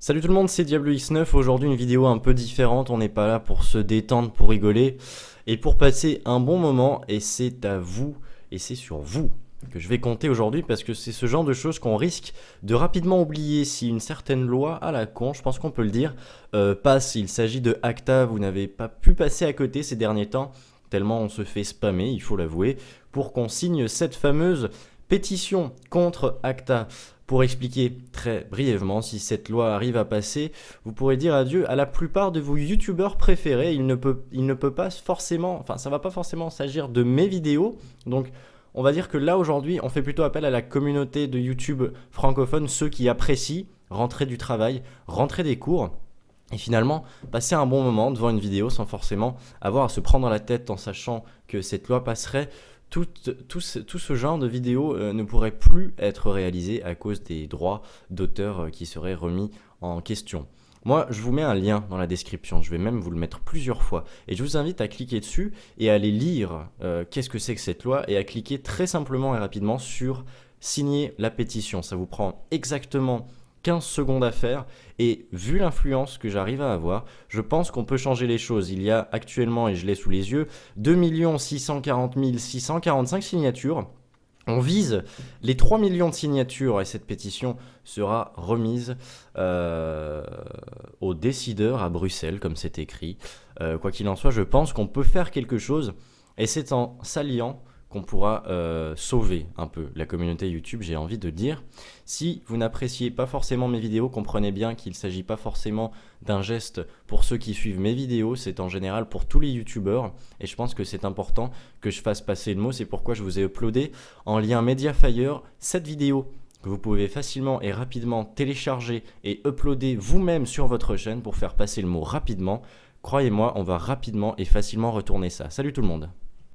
Salut tout le monde, c'est Diablo X9. Aujourd'hui, une vidéo un peu différente. On n'est pas là pour se détendre, pour rigoler et pour passer un bon moment. Et c'est à vous, et c'est sur vous que je vais compter aujourd'hui parce que c'est ce genre de choses qu'on risque de rapidement oublier si une certaine loi à la con, je pense qu'on peut le dire, passe. Il s'agit de ACTA. Vous n'avez pas pu passer à côté ces derniers temps, tellement on se fait spammer, il faut l'avouer, pour qu'on signe cette fameuse pétition contre ACTA. Pour expliquer très brièvement, si cette loi arrive à passer, vous pourrez dire adieu à la plupart de vos youtubeurs préférés. Il ne peut pas forcément, enfin ça va pas forcément s'agir de mes vidéos. Donc on va dire que là aujourd'hui, on fait plutôt appel à la communauté de YouTube francophone, ceux qui apprécient rentrer du travail, rentrer des cours. Et finalement, passer un bon moment devant une vidéo sans forcément avoir à se prendre la tête en sachant que cette loi passerait. Tout ce genre de vidéos ne pourrait plus être réalisé à cause des droits d'auteur qui seraient remis en question. Moi, je vous mets un lien dans la description, je vais même vous le mettre plusieurs fois. Et je vous invite à cliquer dessus et à aller lire qu'est-ce que c'est que cette loi et à cliquer très simplement et rapidement sur « Signer la pétition ». Ça vous prend exactement 15 secondes à faire et vu l'influence que j'arrive à avoir, je pense qu'on peut changer les choses. Il y a actuellement, et je l'ai sous les yeux, 2 640 645 signatures. On vise les 3 millions de signatures et cette pétition sera remise aux décideurs à Bruxelles, comme c'est écrit. Quoi qu'il en soit, je pense qu'on peut faire quelque chose et c'est en s'alliant qu'on pourra sauver un peu la communauté YouTube, j'ai envie de dire. Si vous n'appréciez pas forcément mes vidéos, comprenez bien qu'il ne s'agit pas forcément d'un geste pour ceux qui suivent mes vidéos, c'est en général pour tous les YouTubeurs, et je pense que c'est important que je fasse passer le mot, c'est pourquoi je vous ai uploadé en lien Mediafire cette vidéo que vous pouvez facilement et rapidement télécharger et uploader vous-même sur votre chaîne pour faire passer le mot rapidement. Croyez-moi, on va rapidement et facilement retourner ça. Salut tout le monde!